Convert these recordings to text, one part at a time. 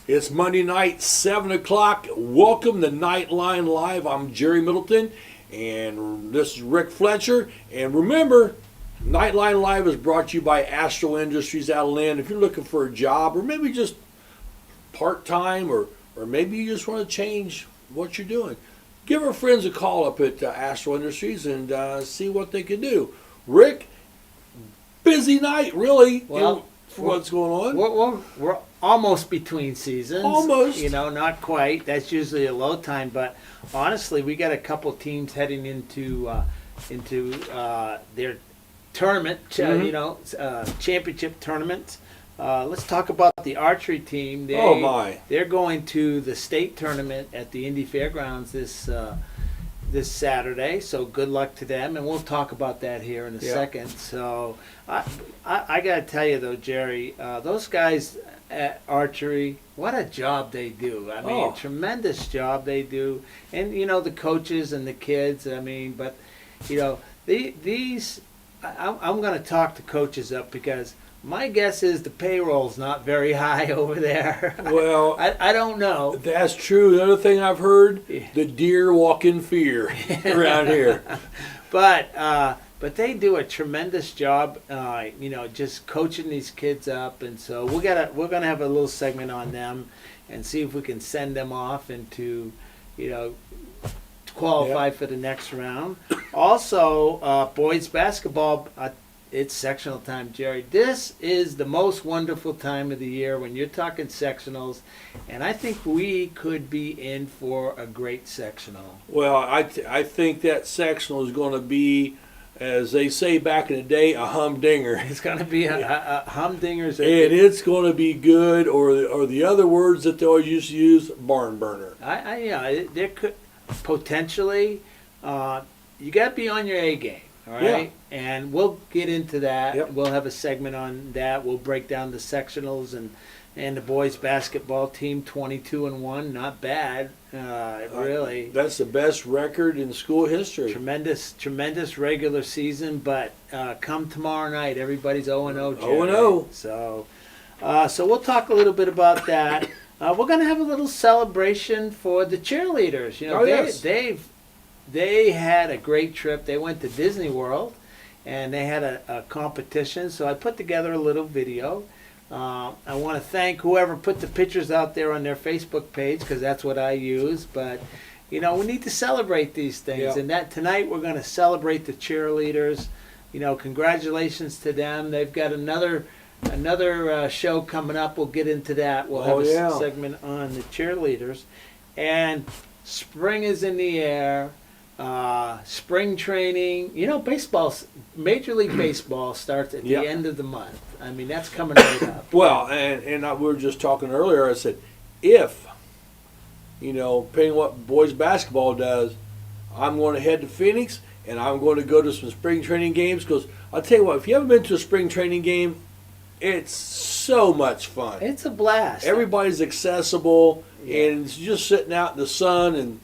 It's Monday night, 7 o'clock. Welcome to Knightline Live. I'm Jerry Middleton, and this is Rick Fletcher. And remember, Knightline Live is brought to you by Astro Industries out of Lynn. If you're looking for a job, or maybe just part-time, or maybe you just want to change what you're doing, give our friends a call up at Astro Industries and see what they can do. Rick, busy night, really, for what's going on. We're almost between seasons. Almost. Not quite. That's usually a low time. But honestly, we got a couple teams heading into their tournament, championship tournaments. Let's talk about the archery team. They're going to the state tournament at the Indy Fairgrounds this Saturday, so good luck to them, and we'll talk about that here in a second. So I got to tell you, though, Jerry, those guys at archery, what a job they do. I mean, tremendous job they do. And, the coaches and the kids, but, these, I'm going to talk the coaches up because my guess is the payroll's not very high over there. Well, I don't know. That's true. The other thing I've heard, the deer walk in fear around here. But they do a tremendous job, just coaching these kids up, and so we're gonna have a little segment on them, and see if we can send them off into, qualify for the next round. Also, boys basketball. It's sectional time, Jerry. This is the most wonderful time of the year when you're talking sectionals, and I think we could be in for a great sectional. Well, I think that sectional is going to be, as they say back in the day, a humdinger. It's going to be a humdinger. And it's going to be good, or the other words that they always used to use, barn burner. There could potentially, you got to be on your A game. All right, and we'll get into that. Yep. We'll have a segment on that. We'll break down the sectionals and the boys basketball team 22-1, not bad, really. That's the best record in school history. Tremendous regular season, but come tomorrow night, everybody's 0-0. 0-0. So we'll talk a little bit about that. We're going to have a little celebration for the cheerleaders. Yes. They had a great trip. They went to Disney World, and they had a competition. So I put together a little video. I want to thank whoever put the pictures out there on their Facebook page, because that's what I use. But, we need to celebrate these things. Yeah. And that tonight we're going to celebrate the cheerleaders. Congratulations to them. They've got another show coming up. We'll get into that. We'll have a segment on the cheerleaders. And spring is in the air. Spring training, Major League Baseball starts at the end of the month. I mean, that's coming right up. Well, and we were just talking earlier, I said, if, depending what boys basketball does, I'm going to head to Phoenix, and I'm going to go to some spring training games, because I'll tell you what, if you haven't been to a spring training game, it's so much fun. It's a blast. Everybody's accessible, and it's just sitting out in the sun and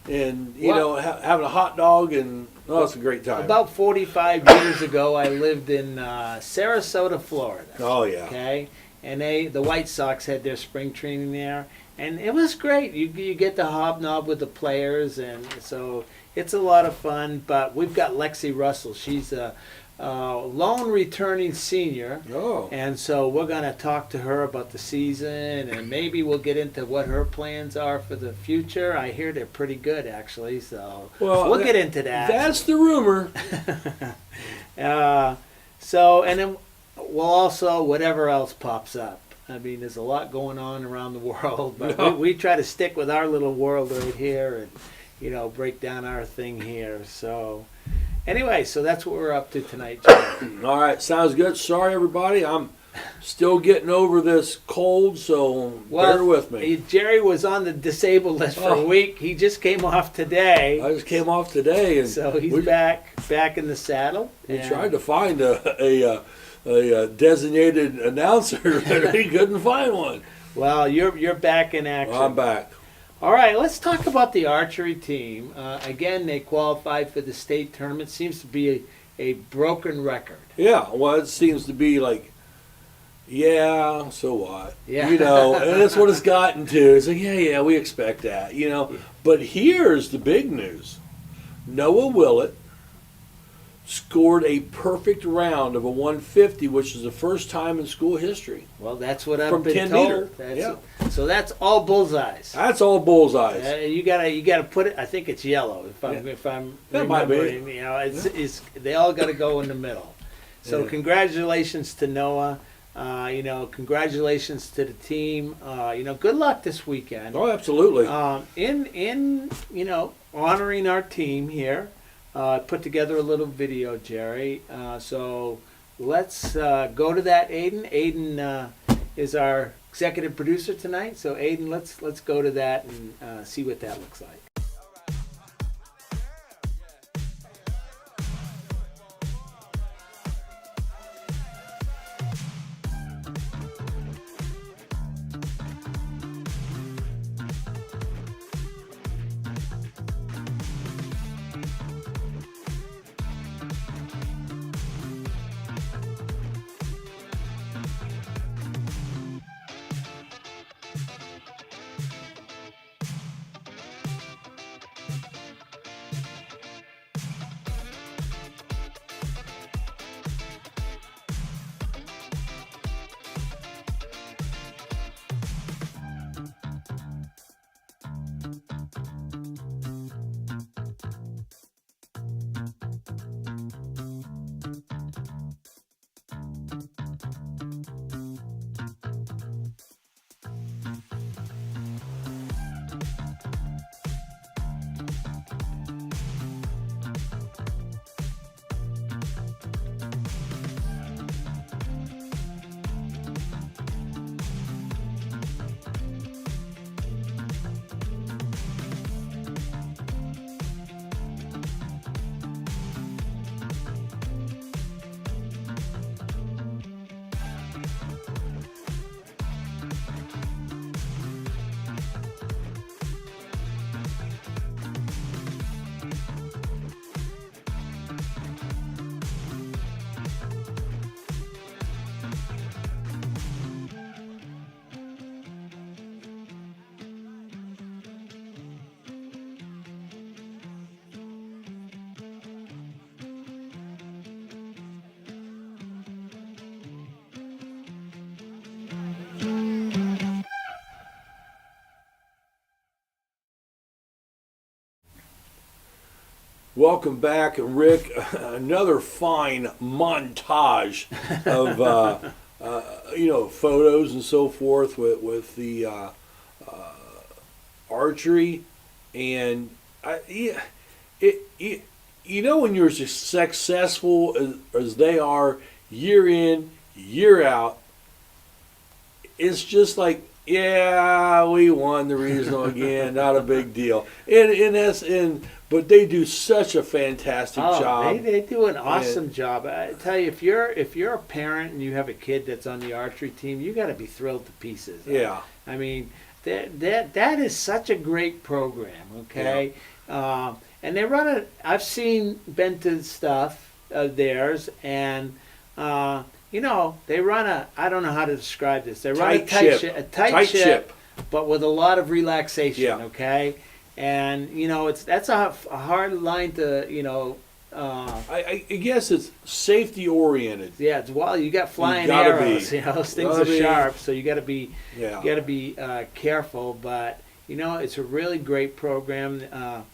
having a hot dog, and it's a great time. About 45 years ago, I lived in Sarasota, Florida. Oh yeah. Okay, and the White Sox had their spring training there, and it was great. You get to hobnob with the players, and so it's a lot of fun. But we've got Lexi Russell. She's a lone returning senior, and so we're going to talk to her about the season, and maybe we'll get into what her plans are for the future. I hear they're pretty good, actually, so we'll get into that. That's the rumor. And then we'll also, whatever else pops up. I mean, there's a lot going on around the world, but we try to stick with our little world right here and, break down our thing here, so... Anyway, so that's what we're up to tonight, Jerry. All right, sounds good. Sorry, everybody. I'm still getting over this cold, so bear with me. Jerry was on the disabled list for a week. He just came off today. I just came off today. And so he's back in the saddle. We tried to find a designated announcer, but he couldn't find one. Well, you're back in action. I'm back. All right, let's talk about the archery team. Again, they qualified for the state tournament. Seems to be a broken record. Yeah, well, it seems to be like, Yeah, so what? Yeah. You know, and that's what it's gotten to. It's like, yeah, we expect that, you know. But here's the big news. Noah Willett scored a perfect round of a 150, which is the first time in school history. Well, that's what I've From been 10 told. meter. So that's all bullseyes. That's all bullseyes. You gotta put it. I think it's yellow. If I'm That might be. remembering, you know, it's they all got to go in the middle. So congratulations to Noah. You know, congratulations to the team. You know, good luck this weekend. Oh, absolutely. In you know, honoring our team here, put together a little video, Jerry. So let's go to that, Aiden. Aiden is our executive producer tonight. So Aiden, let's go to that and see what that looks like. Welcome back, Rick. Another fine montage of you know, photos and so forth with the archery, and you know, when you're as successful as they are year in, year out, it's just like, yeah, we won the regional again, not a big deal. But they do such a fantastic job. They do an awesome job. I tell you, if you're a parent and you have a kid that's on the archery team, you got to be thrilled to pieces. Yeah. I mean, that is such a great program. Okay. Yeah. And they run it. I've been to stuff of theirs, and you know, they run I don't know how to describe this. They run a tight ship, but with a lot of relaxation. Yeah. Okay. And you know, that's a hard line to, you know. I guess it's safety oriented. Yeah, it's you got flying arrows. You know, things are sharp, so you got to be careful. But you know, it's a really great program.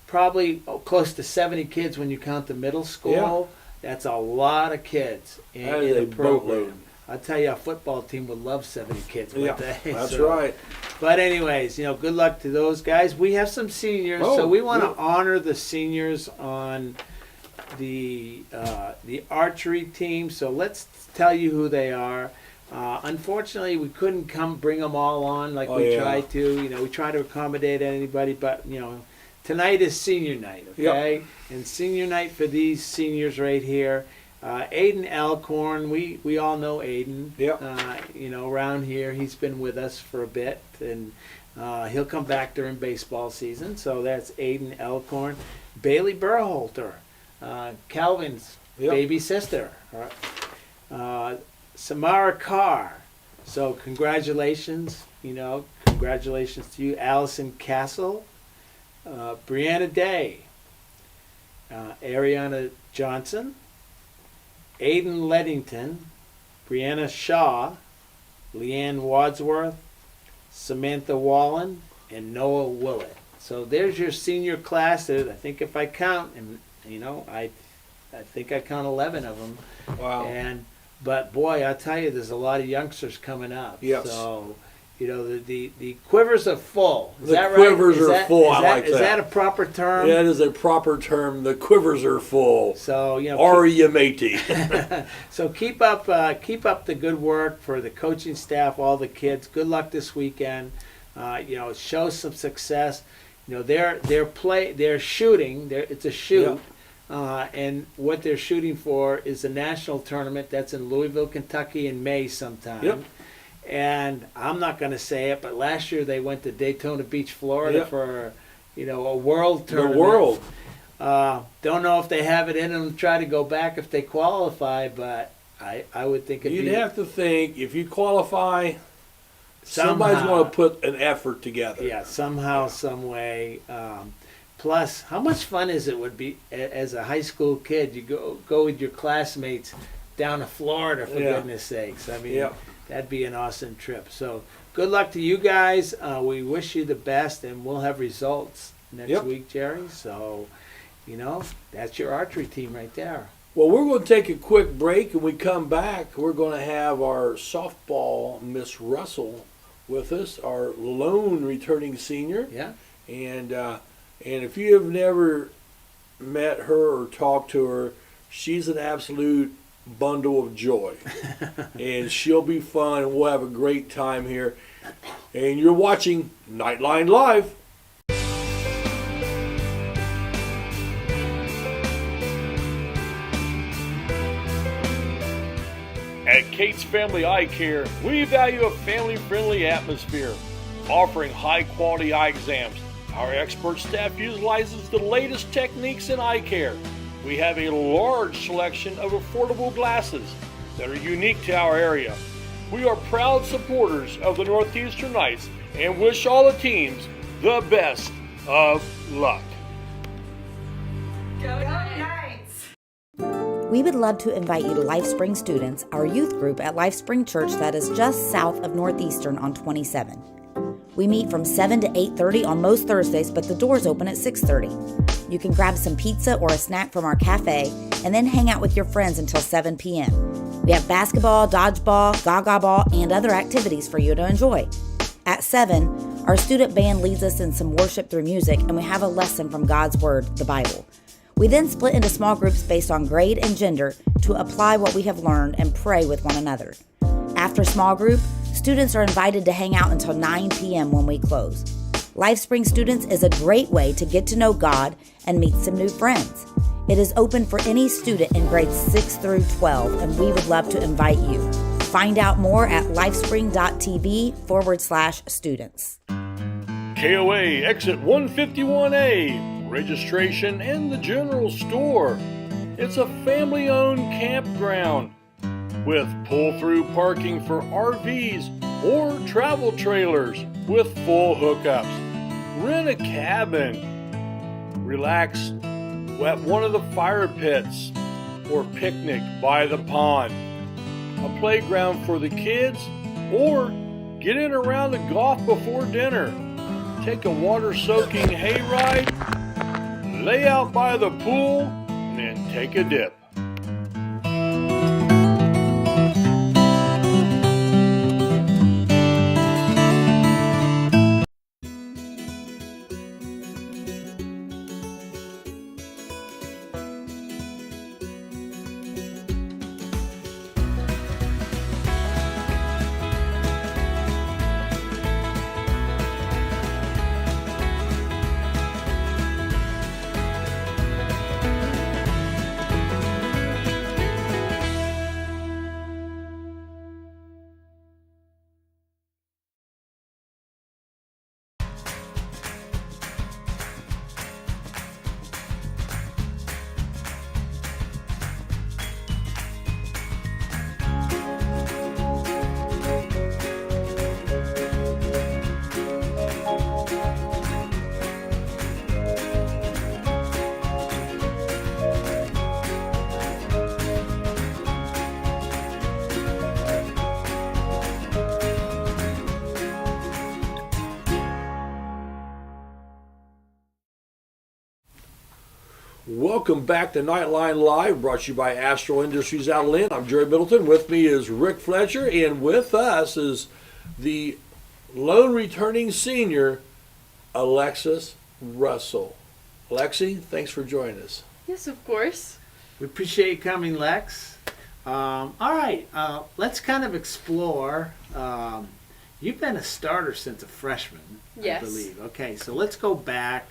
Probably close to 70 kids when you count the middle school. Yeah. That's a lot of kids in the program. I tell you, a football team would love 70 kids. That's right. But anyways, you know, good luck to those guys. We have some seniors, so we want to honor the seniors on the archery team. So let's tell you who they are. Unfortunately, we couldn't bring them all on like we tried to. You know, we try to accommodate anybody, but you know, tonight is senior night, okay? Yep. And senior night for these seniors right here. Aiden Alcorn, we all know Aiden. Yep. You know, around here, he's been with us for a bit, and he'll come back during baseball season. So that's Aiden Alcorn. Bailey Burholter, Calvin's baby sister. Samara Carr. So congratulations, congratulations to you. Allison Castle, Brianna Day, Ariana Johnson, Aiden Leddington, Brianna Shaw, Leanne Wadsworth, Samantha Wallen, and Noah Willett. So there's your senior class. I think if I count, and I think I count 11 of them. Wow. But boy, I'll tell you, there's a lot of youngsters coming up. Yes. So, the quivers are full. Is that right? Quivers are full. I like that. Is that a proper term? That is a proper term. The quivers are full. So, Ari matey. So keep up the good work for the coaching staff, all the kids. Good luck this weekend. Show some success. They're shooting. It's a shoot. Yep. And what they're shooting for is a national tournament that's in Louisville, Kentucky in May sometime. Yep. And I'm not going to say it, but last year they went to Daytona Beach, Florida for, a world tournament. The world. Don't know if they have it in them to try to go back if they qualify, but I would think you'd have to think if you qualify, somebody's going to put an effort together. Yeah, somehow, some way. Plus, how much fun would be as a high school kid? You go with your classmates down to Florida, for goodness sakes. I mean, that'd be an awesome trip. So good luck to you guys. We wish you the best, and we'll have results next week, Jerry. So, that's your archery team right there. Well, we're going to take a quick break, and we come back. We're going to have our softball Miss Russell with us, our lone returning senior. Yeah. And if you have never met her or talked to her, she's an absolute bundle of joy. And she'll be fun, and we'll have a great time here. And you're watching Knightline Live. At Kate's Family Eye Care, we value a family-friendly atmosphere, offering high-quality eye exams. Our expert staff utilizes the latest techniques in eye care. We have a large selection of affordable glasses that are unique to our area. We are proud supporters of the Northeastern Knights and wish all the teams the best of luck. Go Knights! We would love to invite you to LifeSpring Students, our youth group at LifeSpring Church that is just south of Northeastern on 27. We meet from 7 to 8:30 on most Thursdays, but the doors open at 6:30. You can grab some pizza or a snack from our cafe and then hang out with your friends until 7 p.m. We have basketball, dodgeball, gaga ball, and other activities for you to enjoy. At 7, our student band leads us in some worship through music, and we have a lesson from God's Word, the Bible. We then split into small groups based on grade and gender to apply what we have learned and pray with one another. After small group, students are invited to hang out until 9 p.m. when we close. LifeSpring Students is a great way to get to know God and meet some new friends. It is open for any student in grades 6 through 12, and we would love to invite you. Find out more at lifespring.tv/students. KOA Exit 151A, registration in the general store. It's a family-owned campground with pull-through parking for RVs or travel trailers with full hookups. Rent a cabin. Relax at one of the fire pits or picnic by the pond. A playground for the kids, or get in around the golf before dinner. Take a water-soaking hayride, lay out by the pool, and then take a dip. welcome back to Knightline Live, brought to you by Astro Industries out of Lynn. I'm Jerry Middleton. With me is Rick Fletcher, and with us is the lone returning senior, Alexis Russell. Lexi, thanks for joining us. Yes, of course. We appreciate you coming, Lex. All right, let's kind of explore. You've been a starter since a freshman, Yes. I believe. Okay, so let's go back.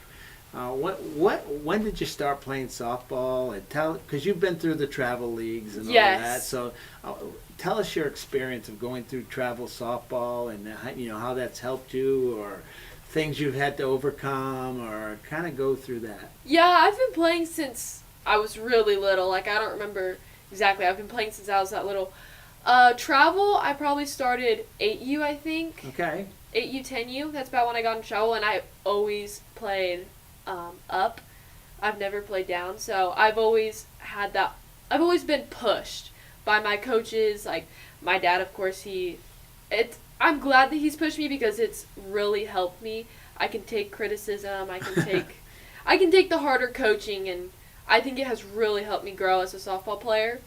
When did you start playing softball? And because you've been through the travel leagues and all that. So tell us your experience of going through travel softball and how that's helped you, or things you've had to overcome, or kind of go through that. Yeah, I've been playing since I was really little. Like, I don't remember exactly. I've been playing since I was that little. Travel, I probably started 8U, I think. Okay. 8U, 10U. That's about when I got in travel, and I always played up. I've never played down, so I've always had that. I've always been pushed by my coaches. Like, my dad, of course, I'm glad that he's pushed me because it's really helped me. I can take criticism. I can take the harder coaching, and I think it has really helped me grow as a softball player.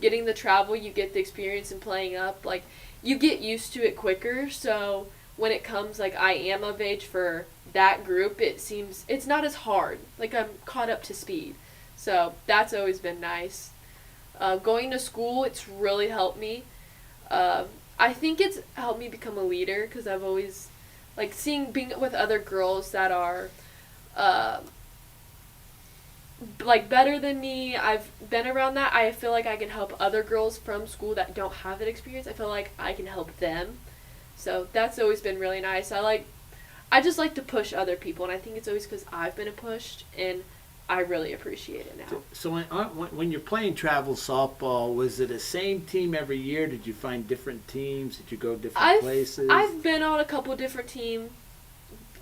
Getting the travel, you get the experience in playing up. Like, you get used to it quicker, so when it comes, like, I am of age for that group, it's not as hard. Like, I'm caught up to speed. So that's always been nice. Going to school, it's really helped me. I think it's helped me become a leader because I've always, like, being with other girls that are, like, better than me. I've been around that. I feel like I can help other girls from school that don't have that experience. I feel like I can help them. So that's always been really nice. I just like to push other people, and I think it's always because I've been pushed, and I really appreciate it now. So when you're playing travel softball, was it the same team every year? Did you find different teams? Did you go different places? I've been on a couple different teams,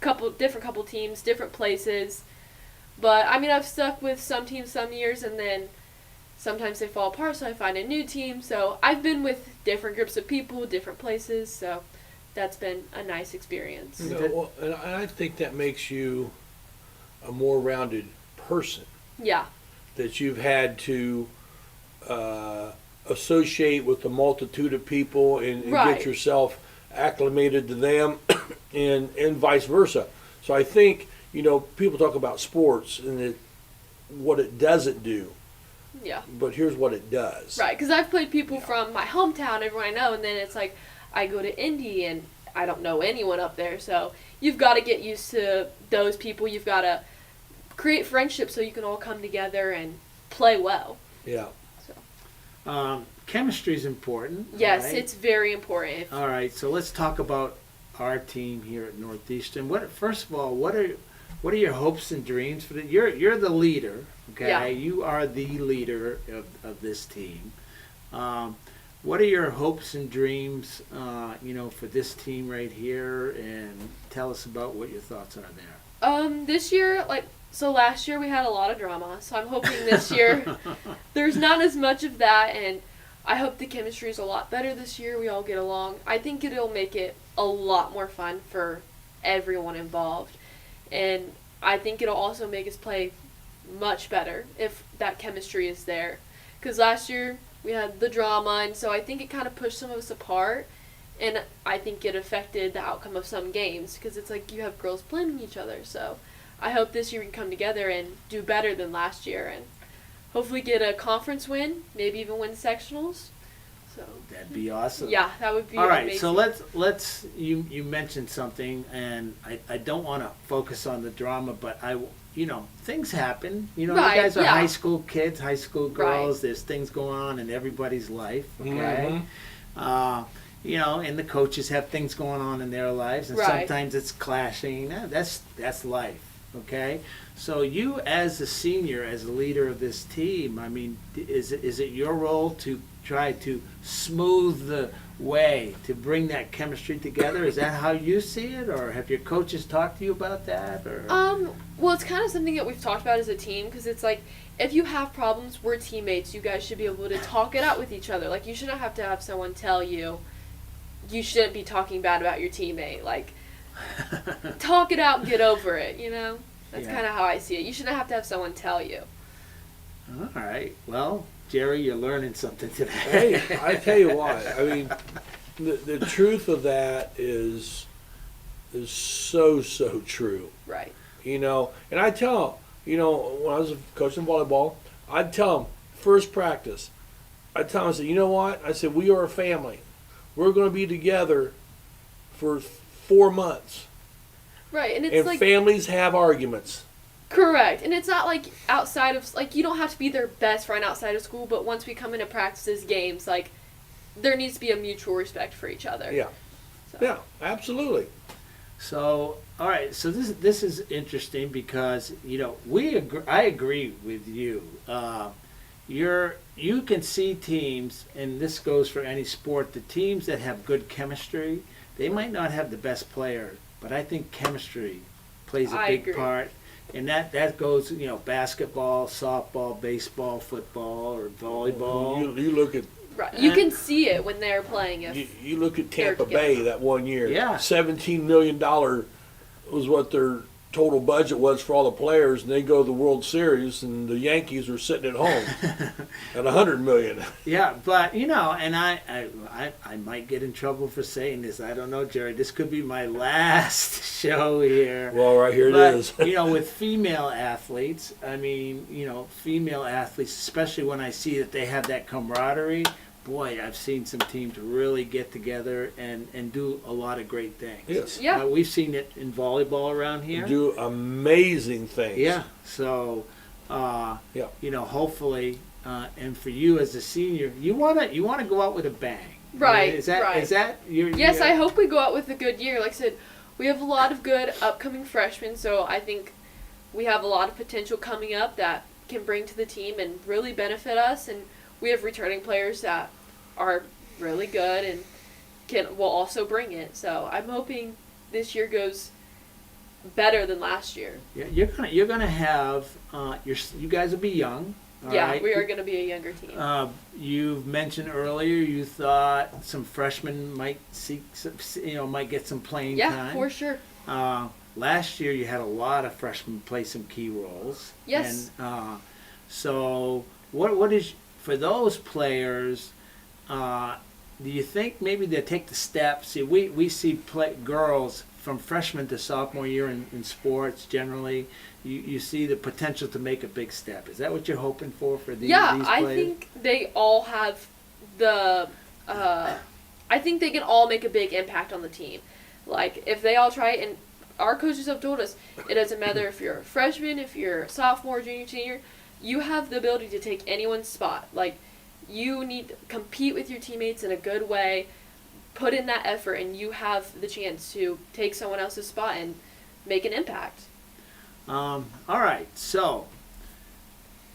different places. But, I mean, I've stuck with some teams some years, and then sometimes they fall apart, so I find a new team. So I've been with different groups of people, different places, so that's been a nice experience. And I think that makes you a more rounded person. Yeah. That you've had to associate with a multitude of people and get yourself acclimated to them and vice versa. So I think, people talk about sports and what it doesn't do. Yeah. But here's what it does. Right, because I've played people from my hometown, everyone I know, and then it's like I go to Indy and I don't know anyone up there. So you've got to get used to those people. You've got to create friendships so you can all come together and play well. Yeah. So. Chemistry is important. Yes, right? it's very important. All right, so let's talk about our team here at Northeastern. First of all, what are your hopes and dreams for you're the leader, okay? Yeah. You are the leader of this team. What are your hopes and dreams, for this team right here? And tell us about what your thoughts are there. This year, last year we had a lot of drama, so I'm hoping this year there's not as much of that, and I hope the chemistry is a lot better this year. We all get along. I think it'll make it a lot more fun for everyone involved, and I think it'll also make us play much better if that chemistry is there. Because last year we had the drama, and so I think it kind of pushed some of us apart, and I think it affected the outcome of some games because it's like you have girls blaming each other. So I hope this year we can come together and do better than last year and hopefully get a conference win, maybe even win sectionals. So that'd be awesome. Yeah, that would be all right. amazing. So let's you mentioned something, and I don't want to focus on the drama, but things happen. You Right, you guys are yeah. high school kids, high school girls. Right. There's things going on in everybody's life. Okay. Mm-hmm. And the coaches have things going on in their lives, and Right. sometimes it's clashing. That's life. Okay. So you, as a senior, as a leader of this team, I mean, is it your role to try to smooth the way to bring that chemistry together? Is that how you see it, or have your coaches talked to you about that? Or Well, it's kind of something that we've talked about as a team because it's like if you have problems, we're teammates. You guys should be able to talk it out with each other. Like, you shouldn't have to have someone tell you you shouldn't be talking bad about your teammate. Like, talk it out and get over it, That's Yeah. kind of how I see it. You shouldn't have to have someone tell you. All right. Well, Jerry, you're learning something today. Hey, I tell you what. I mean, the truth of that is so true. Right. And I tell them, when I was coaching volleyball, I'd tell them first practice. I'd tell them, I said, you know what? I said, we are a family. We're going to be together for 4 months. Right, and it's like families have arguments. Correct, and it's not like outside of you don't have to be their best friend outside of school, but once we come into practices, games, there needs to be a mutual respect for each other. Yeah, so. Yeah, absolutely. So, all right. So this is interesting because I agree with you. You can see teams, and this goes for any sport. The teams that have good chemistry, they might not have the best player, but I think chemistry plays a big part. And that goes, basketball, softball, baseball, football, or volleyball. You look at. Right. You can see it when they're playing. You look at Tampa Bay that one year. Yeah. $17 million was what their total budget was for all the players, and they go to the World Series, and the Yankees are sitting at home at $100 million. Yeah, but and I might get in trouble for saying this. I don't know, Jerry. This could be my last show here. Well, right here but, it is. With female athletes, female athletes, especially when I see that they have that camaraderie. Boy, I've seen some teams really get together and do a lot of great things. Yes. Yeah. We've seen it in volleyball around here. Do amazing things. Yeah. So, hopefully, and for you as a senior, you wanna go out with a bang. Right. Is that right. Is that your? Yes, I hope we go out with a good year. Like I said, we have a lot of good upcoming freshmen, so I think we have a lot of potential coming up that can bring to the team and really benefit us. And we have returning players that are really good and will also bring it. So I'm hoping this year goes better than last year. Yeah, you're gonna have you guys will be young. Right? We are going to be a younger team. You've mentioned earlier you thought some freshmen might might get some playing time. Yeah, for sure. Last year you had a lot of freshmen play some key roles. Yes. And so what is for those players? Do you think maybe they take the step? See, we see girls from freshman to sophomore year in sports generally. You see the potential to make a big step. Is that what you're hoping for these players? I think they all have I think they can all make a big impact on the team. Like, if they all try, and our coaches have told us, it doesn't matter if you're a freshman, if you're a sophomore, junior, senior, you have the ability to take anyone's spot. Like, you need to compete with your teammates in a good way, put in that effort, and you have the chance to take someone else's spot and make an impact. All right, so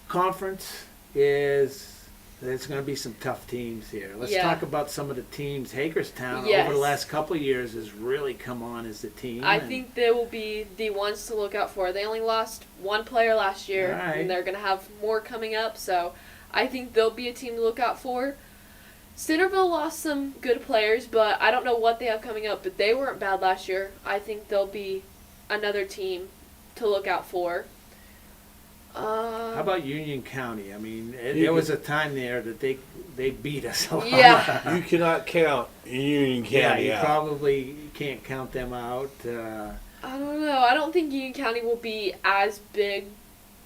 conference there's going to be some tough teams here. Let's talk about some of the teams. Hagerstown over the last couple of years has really come on as the team. I think they will be the ones to look out for. They only lost one player last year, and they're going to have more coming up, so I think they'll be a team to look out for. Centerville lost some good players, but I don't know what they have coming up, but they weren't bad last year. I think they'll be another team to look out for. How about Union County? I mean, there was a time there that they beat us a lot. Yeah. You cannot count Union County out. You probably can't count them out. I don't know. I don't think Union County will be as big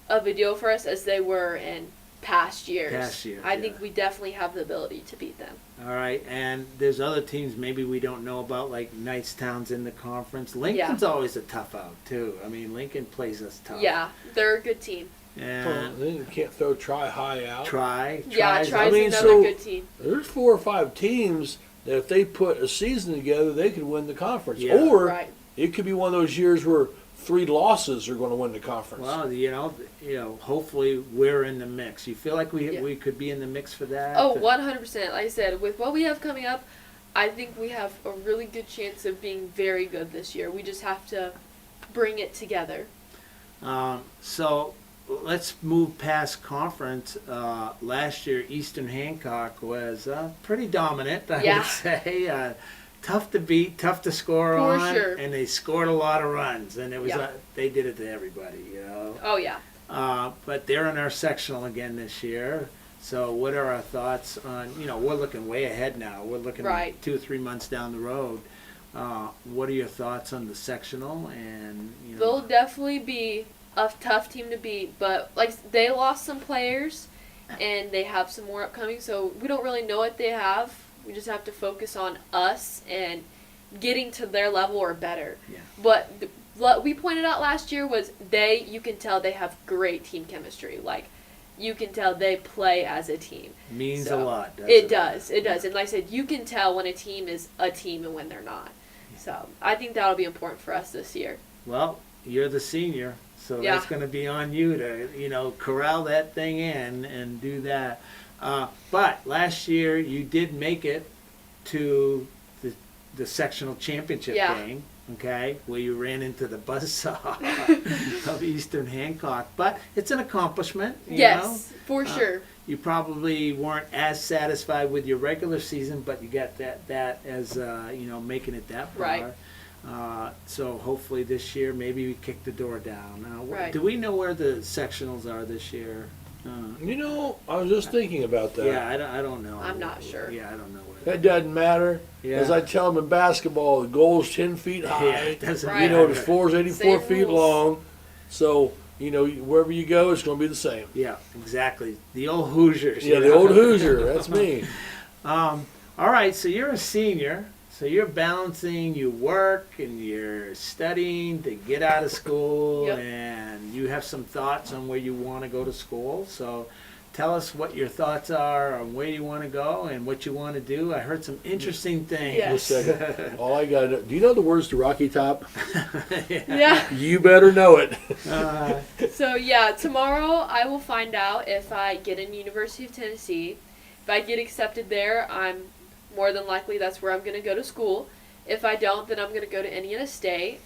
of a deal for us as they were in past years. I think we definitely have the ability to beat them. All right, and there's other teams maybe we don't know about, like Knightstown's in the conference. Lincoln's always a tough out too. I mean, Lincoln plays us tough. Yeah, they're a good team. And then you can't throw Tri-High out. Tri's another good team. There's 4 or 5 teams that if they put a season together, they could win the conference. Yeah. Or it could be one of those years where 3 losses are going to win the conference. Well, hopefully we're in the mix. You feel like we could be in the mix for that? Oh, 100%. Like I said, with what we have coming up, I think we have a really good chance of being very good this year. We just have to bring it together. So let's move past conference. Last year, Eastern Hancock was pretty dominant, I would say. Tough to beat, tough to score on, sure. And they scored a lot of runs, and it was they did it to everybody, Oh yeah. But they're in our sectional again this year. So what are our thoughts on, we're looking way ahead now. We're looking Right. 2 or 3 months down the road. What are your thoughts on the sectional? And They'll definitely be a tough team to beat, but like they lost some players, and they have some more upcoming. So we don't really know what they have. We just have to focus on us and getting to their level or better. Yeah. But what we pointed out last year was you can tell they have great team chemistry. Like, you can tell they play as a team. Means So, a lot. Doesn't It does. And like I said, you can tell when a team is a team and when they're not. So I think that'll be important for us this year. Well, you're the senior, so Yeah. that's going to be on you to, corral that thing in and do that. But last year you did make it to the sectional championship Yeah. game, okay, where you ran into the buzzsaw of Eastern Hancock. But it's an accomplishment, you know. Yes, for sure. You probably weren't as satisfied with your regular season, but you got that as making it that far. Right. So hopefully this year maybe we kick the door down. Right. Do we know where the sectionals are this year? I was just thinking about that. Yeah, I don't know. I'm not sure. Yeah, I don't know where. That doesn't matter. Yeah. As I tell them in basketball, the goal's 10 feet high. Yeah, it doesn't Right. The floor is 84 Same feet rules. long. So, wherever you go, it's going to be the same. Yeah, exactly. The old Hoosiers. Yeah, the old Hoosier. That's me. All right, so you're a senior. So you're balancing your work and you're studying to get out of school, Yep. and you have some thoughts on where you want to go to school. So tell us what your thoughts are on where you want to go and what you want to do. I heard some interesting things. Yes. Just a second. All I got to know. Do you know the words to Rocky Top? Yeah. You better know it. So yeah, tomorrow I will find out if I get in University of Tennessee. If I get accepted there, I'm more than likely that's where I'm going to go to school. If I don't, then I'm going to go to Indiana State.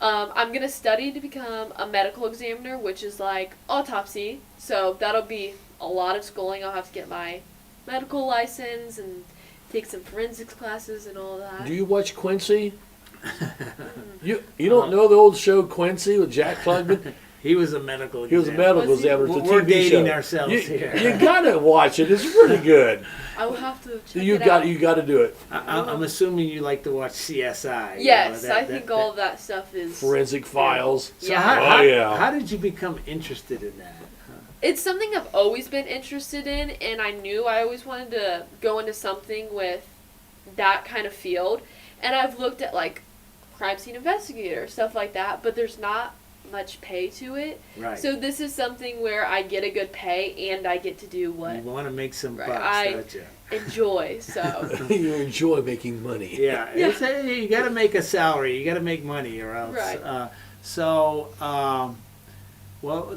I'm going to study to become a medical examiner, which is like autopsy. So that'll be a lot of schooling. I'll have to get my medical license and take some forensics classes and all that. Do you watch Quincy? You don't know the old show Quincy with Jack Klugman? He was a medical He was a examiner. medical Was he? examiner. It's a We're TV dating show. ourselves here. You gotta watch it. It's pretty good. I will have to check You it out. got to do it. I'm assuming you like to watch CSI. Yes, I think all of that stuff is... Forensic Files. So Yeah. how did you become interested in that? It's something I've always been interested in, and I knew I always wanted to go into something with that kind of field. And I've looked at, like, crime scene investigator, stuff like that, but there's not much pay to it. Right. So this is something where I get a good pay, and I get to do You what want to make some Right, bucks, I- don't you? enjoy. So You enjoy making money. Yeah, Yeah. you got to make a salary. You got to make money, or else. Right. Well,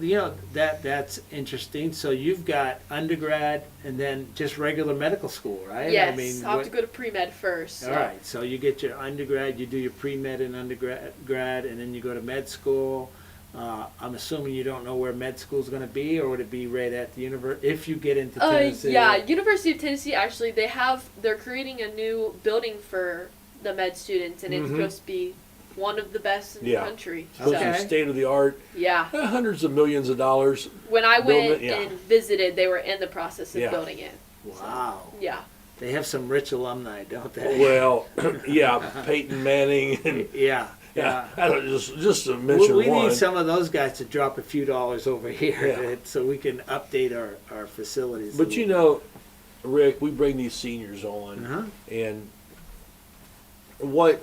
that's interesting. So you've got undergrad and then just regular medical school, right? yes, I'll have to go to pre-med first. So. All right, so you get your undergrad, you do your pre-med and undergrad, and then you go to med school. I'm assuming you don't know where med school is going to be, or would it be right at the university if you get into Tennessee? Yeah, University of Tennessee, actually, they're creating a new building for the med students, and it's supposed to be one of the best in the country. Supposed to So, be state of the art. yeah. Hundreds of millions of dollars. When I Building went it, yeah. and visited, they were in the process of Yeah. building it. Wow. Yeah. They have some rich alumni, don't they? Well, yeah, Peyton Manning and Yeah. I don't just to mention We one. need some of those guys to drop a few dollars over here Yeah. so we can update our facilities. But you know, Rick, we bring these seniors on, Uh-huh. and what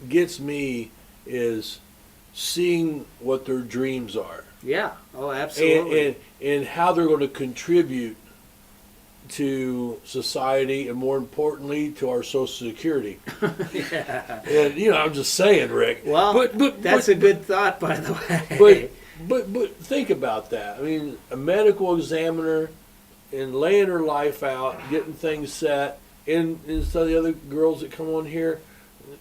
gets me is seeing what their dreams are Yeah. Oh, absolutely. and how they're going to contribute to society and, more importantly, to our Social Security. Yeah. And I'm just saying, Rick. Well, but that's a good thought, by the way. But think about that. I mean, a medical examiner and laying her life out, getting things set, and some of the other girls that come on here,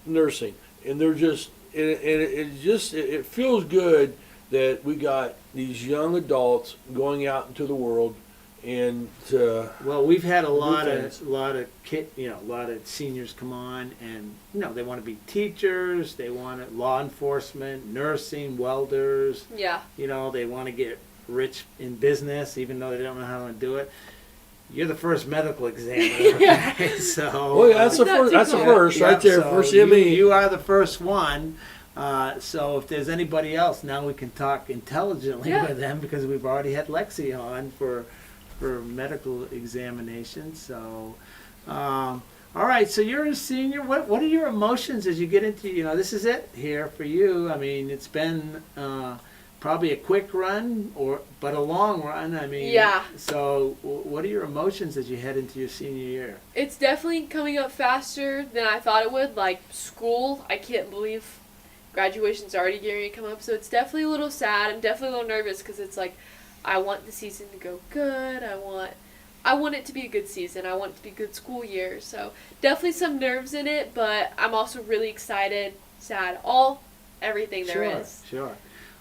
nursing, and they're just it feels good that we got these young adults going out into the world and well, we've had a lot of seniors come on, and they want to be teachers, they want law enforcement, nursing, welders. Yeah. They want to get rich in business, even though they don't know how to do it. You're the first medical examiner. Yeah. Okay? So. Well, yeah, that's the first. That's the first right there. So first ME. You are the first one. So if there's anybody else, now we can talk intelligently with them, because we've already had Lexi on for medical examinations. So, all right. So you're a senior. What are your emotions as you get into? This is it here for you. I mean, it's been probably a quick run, but a long run. I mean, yeah. So what are your emotions as you head into your senior year? It's definitely coming up faster than I thought it would. Like school, I can't believe graduation's already getting to come up. So it's definitely a little sad. I'm definitely a little nervous, because it's like, I want the season to go good. I want it to be a good season. I want it to be a good school year. So definitely some nerves in it, but I'm also really excited, sad, everything there is. Sure.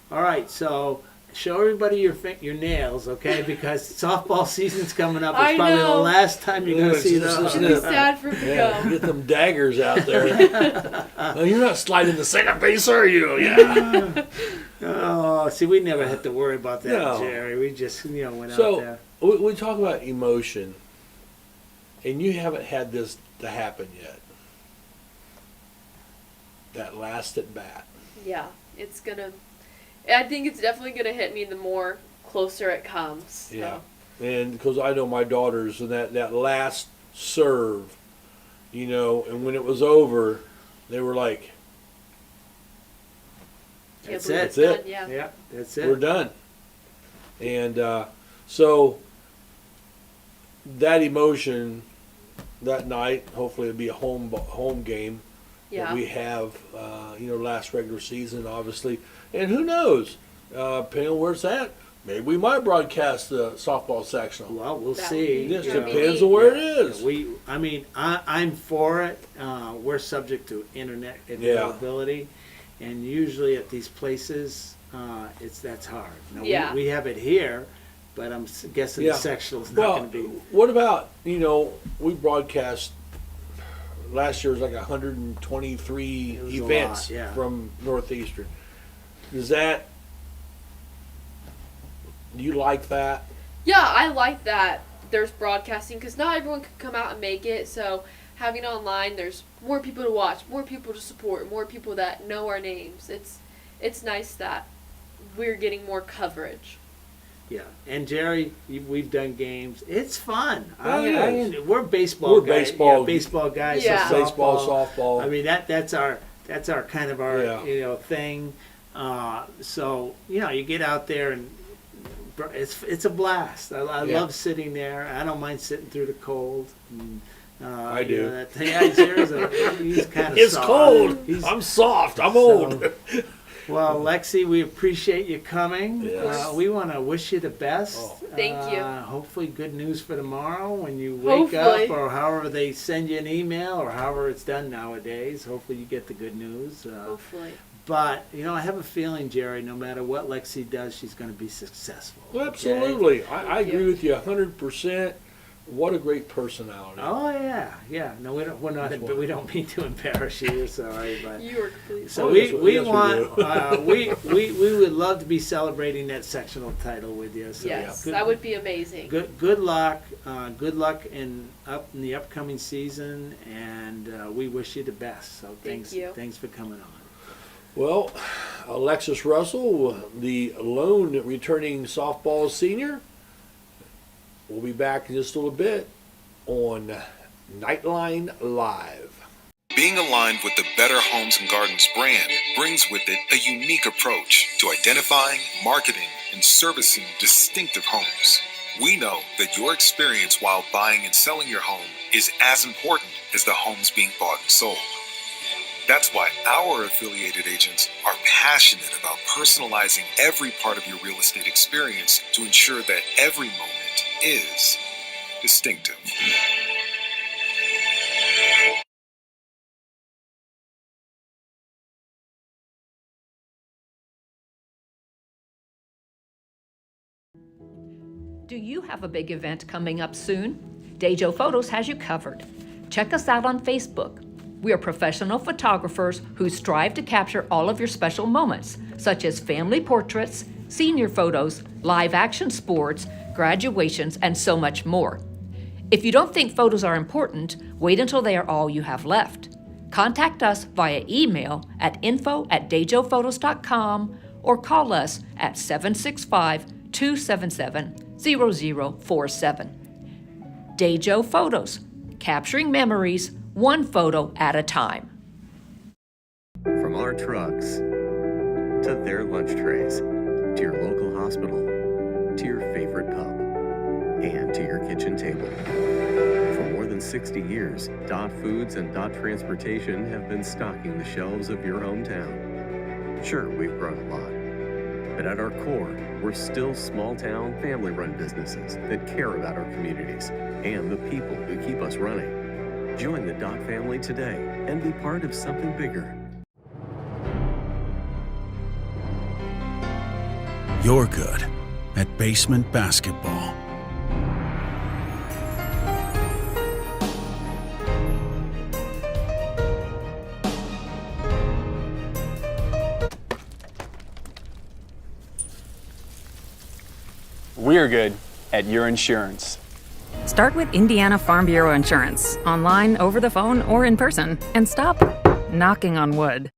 All right, so show everybody your nails, okay? Because softball season's coming up. It's probably the last time you're going to see those. It'll be sad for it to go. Get them daggers out there. No, you're not sliding the second base, are you? Yeah. Oh, see, we never had to worry about that, Jerry. We just, went out there. So we talk about emotion, and you haven't had this to happen yet. That last at bat. Yeah, I think it's definitely going to hit me the more closer it comes. So. Yeah. And because I know my daughters, and that last serve, and when it was over, they were like, That's it. Done, yeah. Yeah, that's it. We're done. And so that emotion that night, hopefully it'll be a home game. Yeah. That we have, last regular season, obviously. And who knows, depending on where it's at, maybe we might broadcast the softball sectional. Well, we'll see. It just depends on where it is. I'm for it. We're subject to internet availability, and usually at these places, that's hard. Now, we have it here, but I'm guessing the sectional is not going to be. What about we broadcast. Last year was like 123 events from Northeastern. Do you like that? Yeah, I like that there's broadcasting, because not everyone can come out and make it. So having it online, there's more people to watch, more people to support, more people that know our names. It's nice that we're getting more coverage. Yeah, and Jerry, we've done games. It's fun. We're baseball. Baseball guys. Yeah. So baseball, softball. I mean that's our kind of our thing. So you get out there, and it's a blast. I love sitting there. I don't mind sitting through the cold. And, I do. He's kind of it's soft. Cold. I'm soft. I'm old. Well, Lexi, we appreciate you coming. Yes. We want to wish you the best. Thank you. Hopefully good news for tomorrow when you wake up, or however they send you an email, or however it's done nowadays. Hopefully you get the good news. Hopefully. But, I have a feeling, Jerry, no matter what Lexi does, she's going to be successful. Well, absolutely. Okay? I agree with you 100%. What a great personality. Oh yeah. No, we don't mean to embarrass you. Sorry, but you are completely. So we would love to be celebrating that sectional title with you. So yes, that would be amazing. Good luck. Good luck in the upcoming season, and we wish you the best. So Thank you. Thanks for coming on. Well, Alexis Russell, the lone returning softball senior. We'll be back in just a little bit on Knightline Live. Being aligned with the Better Homes and Gardens brand brings with it a unique approach to identifying, marketing, and servicing distinctive homes. We know that your experience while buying and selling your home is as important as the homes being bought and sold. That's why our affiliated agents are passionate about personalizing every part of your real estate experience to ensure that every moment is distinctive. Do you you have a big event coming up soon, Dejo Photos has you covered. Check us out on Facebook. We are professional photographers who strive to capture all of your special moments, such as family portraits, senior photos, live action sports, graduations, and so much more. If you don't think photos are important, wait until they are all you have left. Contact us via email at info@dejophotos.com or call us at 765-277-0047. Dejo Photos, capturing memories one photo at a time. From our trucks to their lunch trays, to your local hospital, to your favorite pub, and to your kitchen table. For more than 60 years, Dot Foods and Dot Transportation have been stocking the shelves of your hometown. Sure, we've grown a lot, but at our core, we're still small-town, family-run businesses that care about our communities and the people who keep us running. Join the Dot family today and be part of something bigger. You're good at basement basketball. We're good at your insurance. Start with Indiana Farm Bureau Insurance, online, over the phone, or in person, and stop knocking on wood.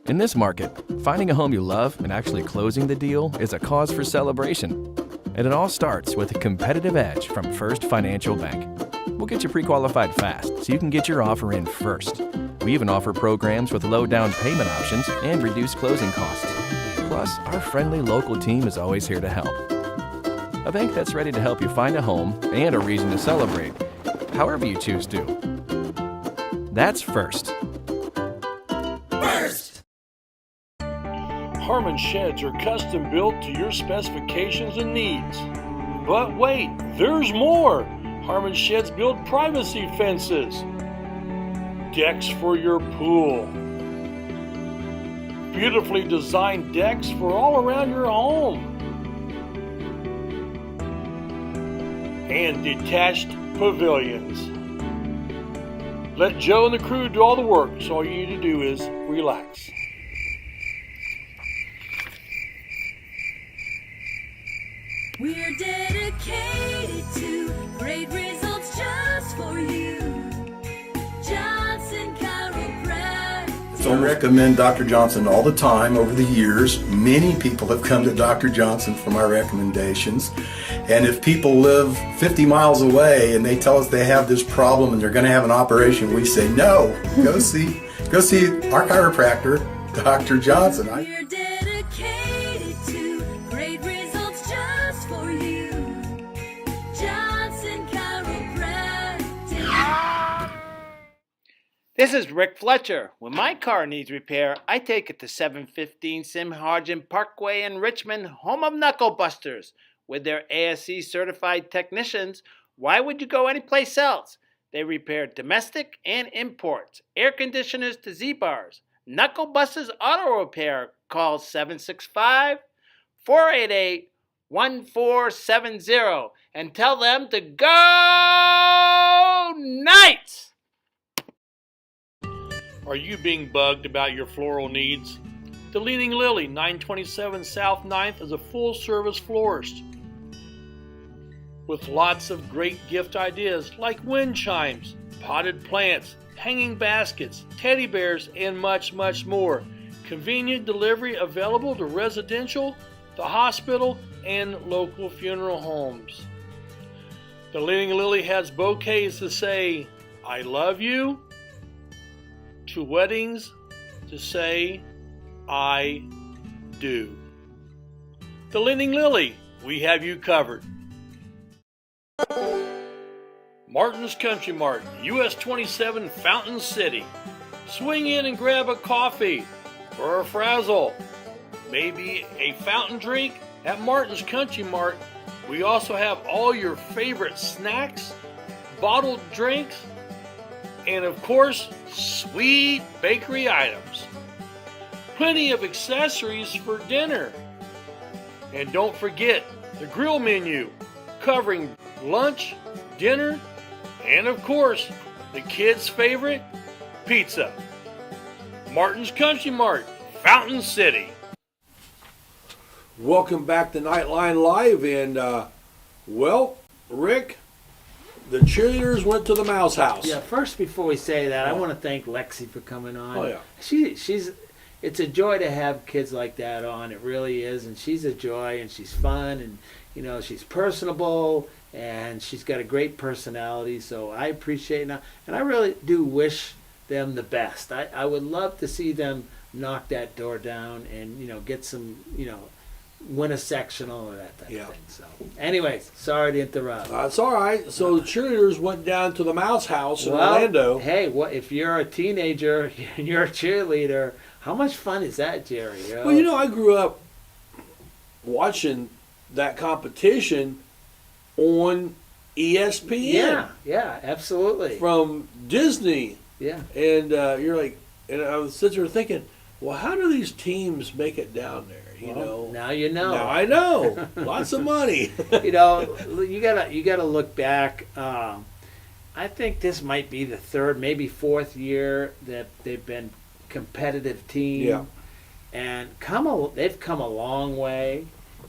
In this market, finding a home you love and actually closing the deal is a cause for celebration. And it all starts with a competitive edge from First Financial Bank. We'll get you pre-qualified fast so you can get your offer in first. We even offer programs with low down payment options and reduced closing costs. Plus, our friendly local team is always here to help. A bank that's ready to help you find a home and a reason to celebrate, however you choose to. That's First. First! Harmon sheds are custom built to your specifications and needs. But wait, there's more! Harmon sheds build privacy fences, decks for your pool, beautifully designed decks for all around your home, and detached pavilions. Let Joe and the crew do all the work, so all you need to do is relax. We're dedicated to great results just for you. Johnson Chiropractic. So I recommend Dr. Johnson all the time over the years. Many people have come to Dr. Johnson for my recommendations. And if people live 50 miles away and they tell us they have this problem and they're going to have an operation, we say, no, go see our chiropractor, Dr. Johnson. We're dedicated to great results just for you. Johnson Chiropractic. This is Rick Fletcher. When my car needs repair, I take it to 715 Simharjan Parkway in Richmond, home of Knuckle Busters. With their ASE certified technicians, why would you go anyplace else? They repair domestic and imports, air conditioners to Z-bars. Knuckle Busters Auto Repair. Call 765-488-1470 and tell them to go Knights! Are you being bugged about your floral needs? The Leaning Lily, 927 South 9th, is a full-service florist with lots of great gift ideas like wind chimes, potted plants, hanging baskets, teddy bears, and much, much more. Convenient delivery available to residential, the hospital, and local funeral homes. The Leaning Lily has bouquets to say, I love you, to weddings to say, I do. The Leaning Lily, we have you covered. Martin's Country Mart, US 27 Fountain City. Swing in and grab a coffee or a frazzle, maybe a fountain drink at Martin's Country Mart. We also have all your favorite snacks, bottled drinks, and of course, sweet bakery items. Plenty of accessories for dinner. And don't forget the grill menu. covering lunch, dinner, and of course, the kids' favorite, pizza. Martin's Country Mart, Fountain City. Welcome back to Knightline Live, and well, Rick, the cheerleaders went to the Mouse House. Yeah, first before we say that, I want to thank Lexi for coming on. Oh, yeah. She's it's a joy to have kids like that on. It really is, and she's a joy, and she's fun, and you know, she's personable, and she's got a great personality. So I appreciate it, and I really do wish them the best. I would love to see them knock that door down and, you know, get some, you know, win a sectional or that type of thing. So, anyways, sorry to interrupt. That's all right. So the cheerleaders went down to the Mouse House in Orlando. Hey, what if you're a teenager and you're a cheerleader? How much fun is that, Jerry? You know? Well, you know, I grew up watching that competition on ESPN. Yeah, absolutely. From Disney. Yeah. And you're like, and I was sitting there thinking, well, how do these teams make it down there? You know. Now you know. Now I know. Lots of money. You know, you gotta look back. I think this might be the third, maybe fourth year that they've been competitive team. Yeah. And they've come a long way.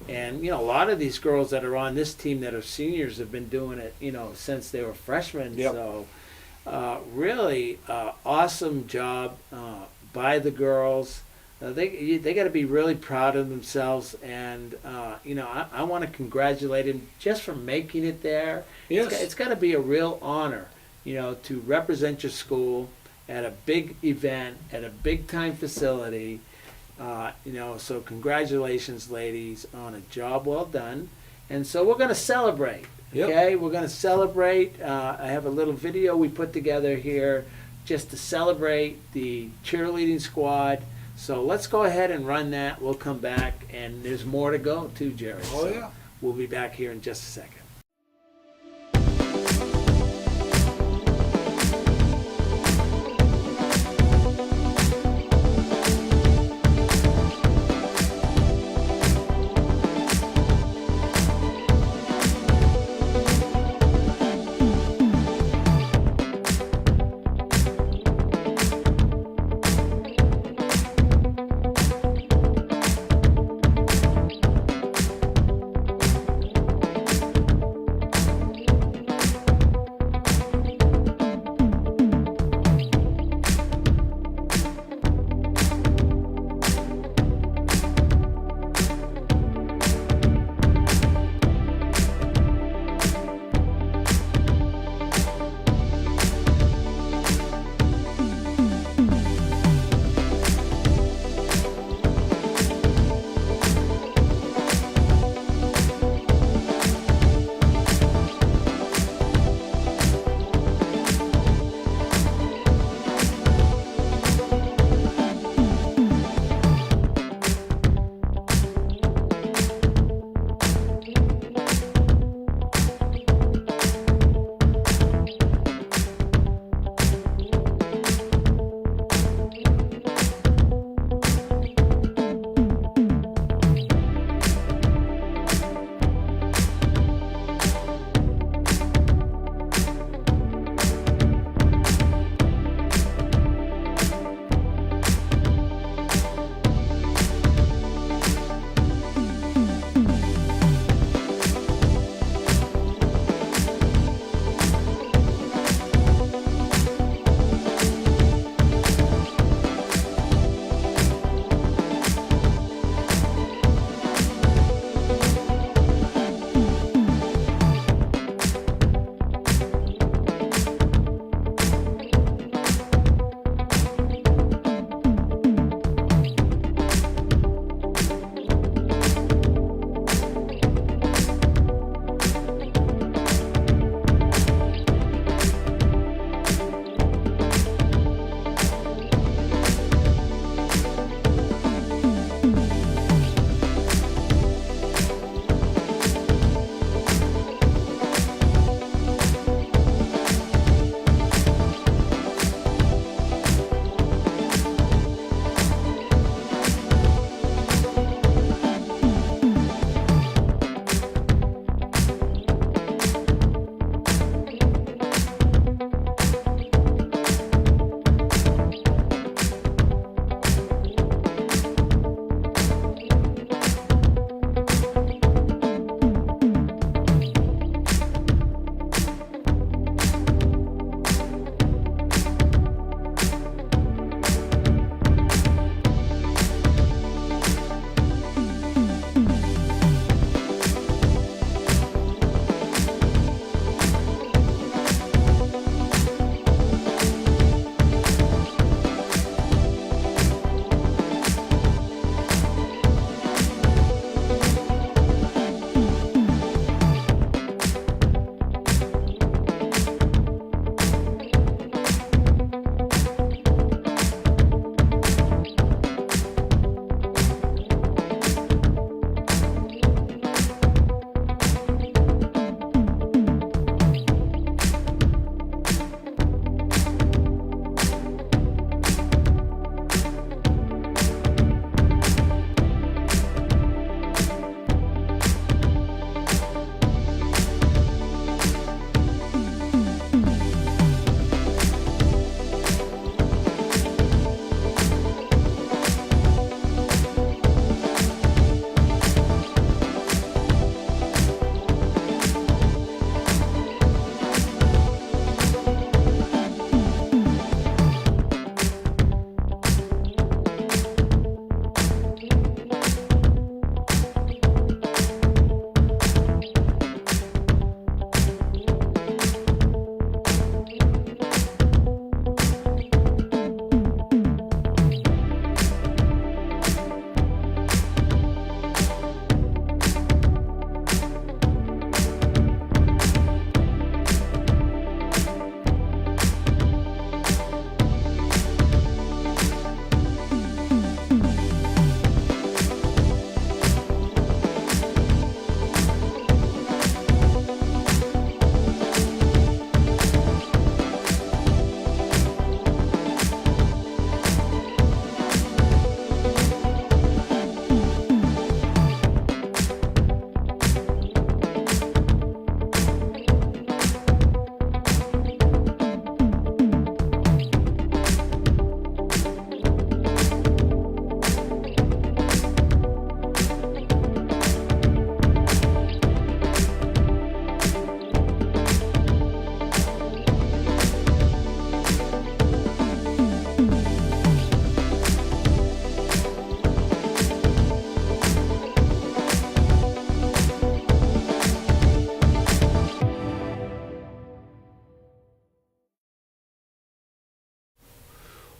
And, you know, a lot of these girls that are on this team that are seniors have been doing it, you know, since they were freshmen. Yep. So, really awesome job by the girls. They got to be really proud of themselves. And, you know, I want to congratulate them just for making it there. Yes. It's got to be a real honor, you know, to represent your school at a big event, at a big-time facility. You know, so congratulations, ladies, on a job well done. And so we're going to celebrate, okay? We're going to celebrate. I have a little video we put together here just to celebrate the cheerleading squad. So let's go ahead and run that. We'll come back, and there's more to go too, Jerry. Oh, So yeah. We'll be back here in just a second.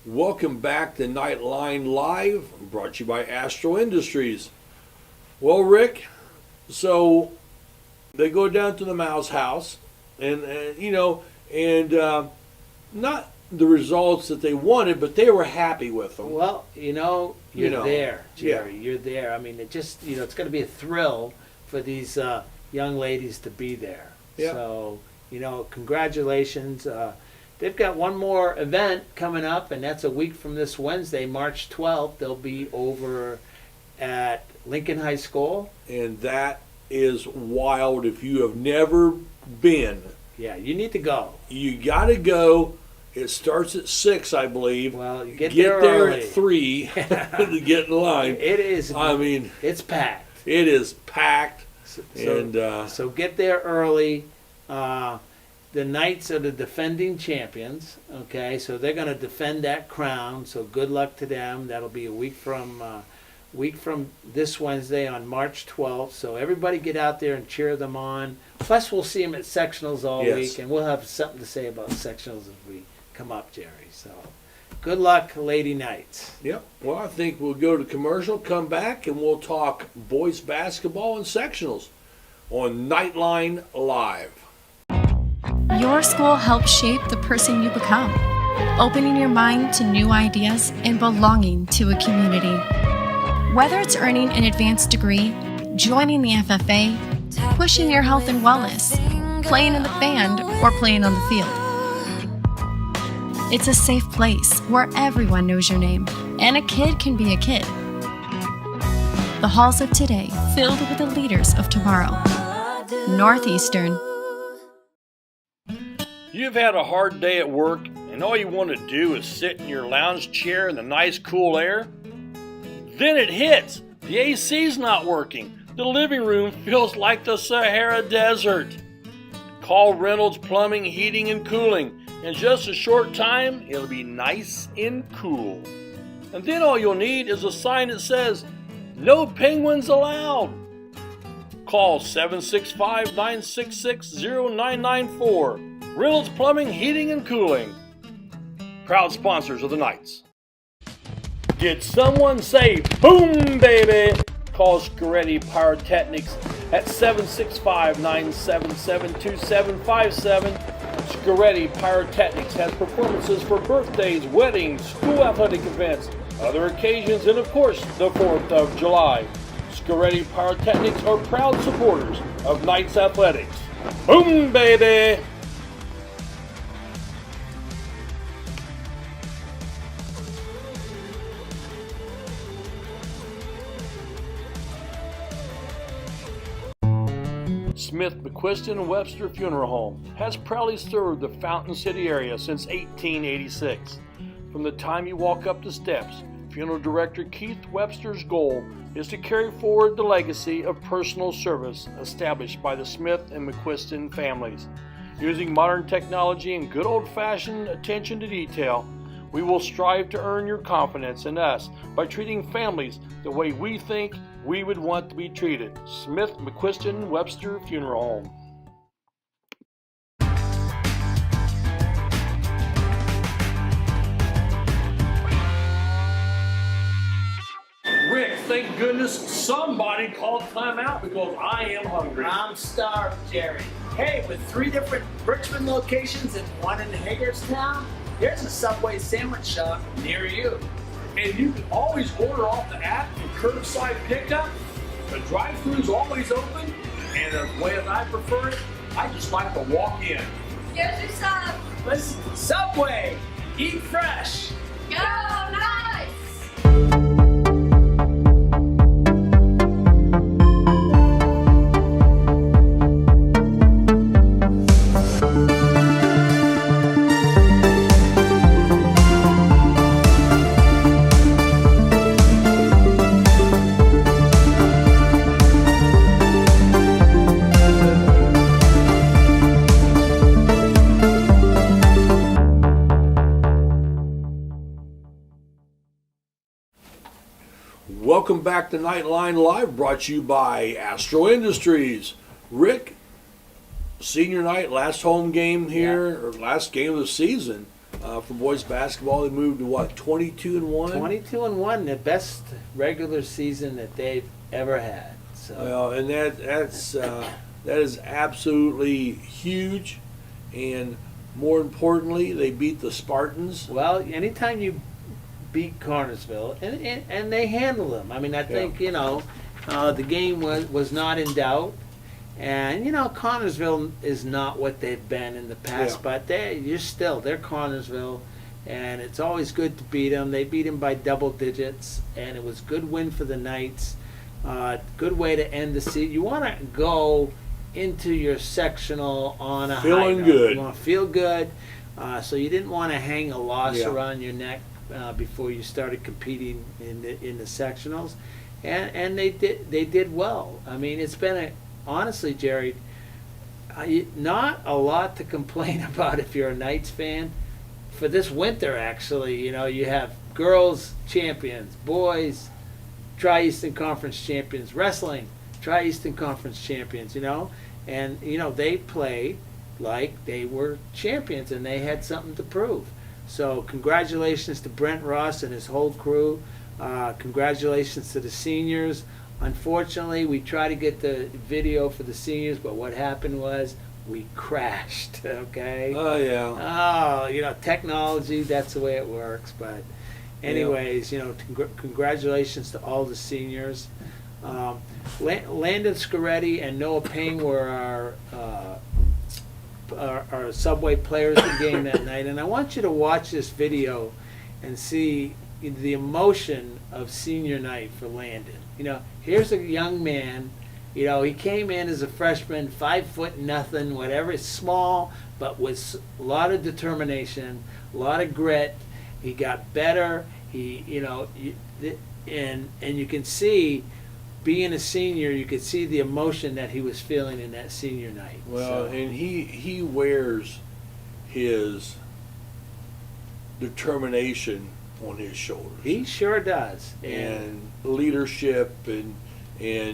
Welcome back to Knightline Live, brought to you by Astro Industries. Well, Rick, so they go down to the Mouse house, and not the results that they wanted, but they were happy with them. Well, you're there, Jerry. Yeah. You're there. I mean, it just, it's going to be a thrill for these young ladies to be there. Yeah. So, congratulations. They've got one more event coming up, and that's a week from this Wednesday, March 12th. They'll be over at Lincoln High School. And that is wild. If you have never been. Yeah, you need to go. You got to go. It starts at 6, I believe. Well, you get there at 3 to get in line. It is. I mean, it's packed. It is packed. So get there early. The Knights are the defending champions. Okay, so they're going to defend that crown. So good luck to them. That'll be a week from this Wednesday on March 12th. So everybody get out there and cheer them on. Plus, we'll see them at sectionals all week, and we'll have something to say about sectionals as we come up, Jerry. So good luck, Lady Knights. Yep. Well, I think we'll go to commercial, come back, and we'll talk boys basketball and sectionals on Knightline Live. Your school helps shape the person you become, opening your mind to new ideas and belonging to a community. Whether it's earning an advanced degree, joining the FFA, pushing your health and wellness, playing in the band, or playing on the field. It's a safe place where everyone knows your name, and a kid can be a kid. The halls of today filled with the leaders of tomorrow. Northeastern. You've had a hard day at work, and all you want to do is sit in your lounge chair in the nice cool air? Then it hits. The AC's not working. The living room feels like the Sahara Desert. Call Reynolds Plumbing, Heating, and Cooling. In just a short time, it'll be nice and cool. And then all you'll need is a sign that says, "No penguins allowed." Call 765-966-0994. Reynolds Plumbing, Heating, and Cooling. Proud sponsors of the Knights. Did someone say boom, baby? Call Scoretti Pyrotechnics at 765-977-2757. Scoretti Pyrotechnics has performances for birthdays, weddings, school athletic events, other occasions, and of course, the 4th of July. Scoretti Pyrotechnics are proud supporters of Knights Athletics. Boom, baby! Smith, McQuiston, and Webster Funeral Home has proudly served the Fountain City area since 1886. From the time you walk up the steps, Funeral Director Keith Webster's goal is to carry forward the legacy of personal service established by the Smith and McQuiston families. Using modern technology and good old-fashioned attention to detail, we will strive to earn your confidence in us by treating families the way we think we would want to be treated. Smith, McQuiston, Webster Funeral Home. Rick, thank goodness somebody called timeout because I am hungry. I'm starved, Jerry. Hey, with 3 different Richmond locations and 1 in Hagerstown, there's a Subway sandwich shop near you. And you can always order off the app for curbside pickup. The drive-thru's always open, and the way that I prefer it, I just like to walk in. Here's your sub. Listen, Subway, eat fresh. Go Knights! Welcome back to Knightline Live, brought to you by Astro Industries. Rick, senior night, last home game here, or last game of the season. for boys basketball. They moved to what, 22-1? 22-1, the best regular season that they've ever had. So. Well, and that is absolutely huge, and more importantly, they beat the Spartans. Well, anytime you beat Connersville, and they handle them. I mean, I think the game was not in doubt. And Connersville is not what they've been in the past, but they're Connersville, and it's always good to beat them. They beat them by double digits, and it was a good win for the Knights. Good way to end the season. You want to go into your sectional on a feeling high note. good. You want to feel good, so you didn't want to hang a loss around your neck before you started competing in the sectionals, and they did well. I mean, it's been honestly, Jerry, not a lot to complain about if you're a Knights fan. For this winter, actually, you have girls champions, boys Tri-Eastern Conference champions, wrestling Tri-Eastern Conference champions, and they played like they were champions and they had something to prove. So congratulations to Brent Ross and his whole crew. Congratulations to the seniors. Unfortunately, we tried to get the video for the seniors, but what happened was we crashed, okay? Oh, yeah. Oh, technology, that's the way it works. But anyways, congratulations to all the seniors. Landon Scaretti and Noah Payne were our Subway players of the game that night. And I want you to watch this video and see the emotion of senior night for Landon. Here's a young man, he came in as a freshman, 5'0", whatever, small, but with a lot of determination, a lot of grit. He got better. And you can see, being a senior, you could see the emotion that he was feeling in that senior night. Well, and he wears his determination on his shoulders. He sure does. And leadership and he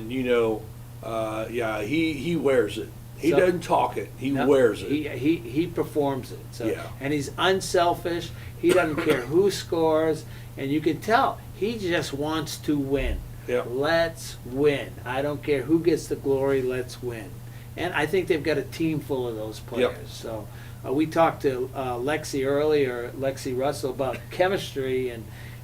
wears it. He doesn't talk it. He wears it. He performs it. So and he's unselfish. He doesn't care who scores, and you can tell he just wants to win. Let's win. I don't care who gets the glory. Let's win. And I think they've got a team full of those players. So we talked to Lexi Russell, about chemistry, and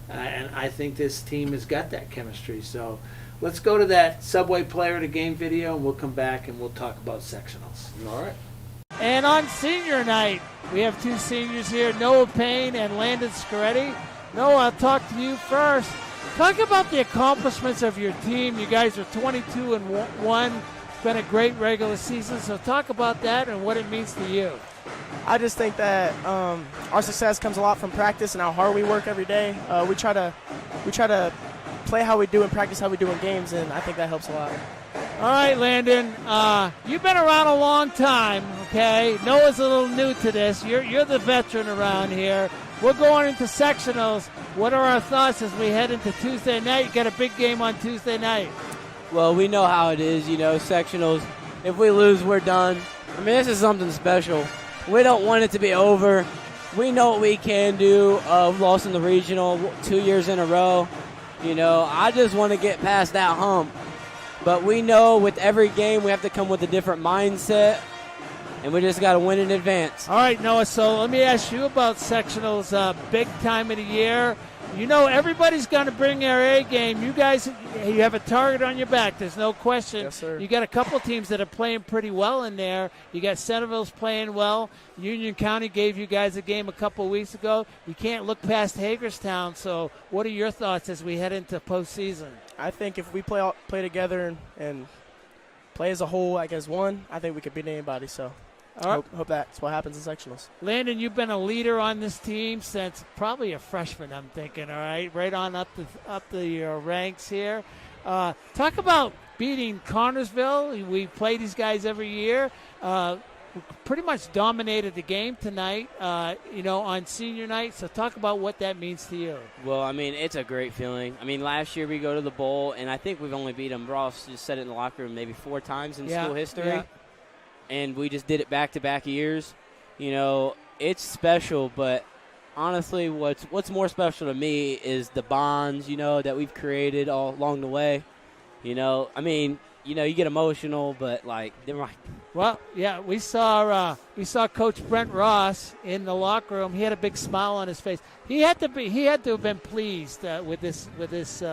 I think this team has got that chemistry. So let's go to that Subway player of the game video, and we'll come back and we'll talk about sectionals. All right. And on senior night, we have two seniors here, Noah Payne and Landon Scaretti. Noah, I'll talk to you first. Talk about the accomplishments of your team. You guys are 22-1. It's been a great regular season. So talk about that and what it means to you. I just think that our success comes a lot from practice and how hard we work every day. We try to play how we do and practice how we do in games, and I think that helps a lot. All right, Landon, you've been around a long time, okay? Noah's a little new to this. You're the veteran around here. We're going into sectionals. What are our thoughts as we head into Tuesday night? You got a big game on Tuesday night. Well, we know how it is, sectionals. If we lose, we're done. I mean, this is something special. We don't want it to be over. We know what we can do. We lost in the regional 2 years in a row. I just want to get past that hump. But we know with every game we have to come with a different mindset, and we just got to win in advance. All right, Noah, so let me ask you about sectionals, big time of the year. Everybody's going to bring their A game. You guys, you have a target on your back. There's no question. Yes, sir. You got a couple teams that are playing pretty well in there. You got Centerville's playing well. Union County gave you guys a game a couple weeks ago. You can't look past Hagerstown. So what are your thoughts as we head into postseason? I think if we play together and play as a whole, like as one, I think we could beat anybody. So hope that's what happens in sectionals. Landon, you've been a leader on this team since probably a freshman, I'm thinking, all right on up the ranks here. Talk about beating Connersville. We play these guys every year. We pretty much dominated the game tonight, on senior night. So talk about what that means to you. Well, I mean, it's a great feeling. I mean, last year we go to the bowl, and I think we've only beat them. Ross just said it in the locker room maybe 4 times in school history. Yeah. And we just did it back-to-back years. It's special, but honestly, what's more special to me is the bonds, that we've created all along the way. I mean, you get emotional, but they're like. Well, yeah, we saw Coach Brent Ross in the locker room. He had a big smile on his face. He had to have been pleased with this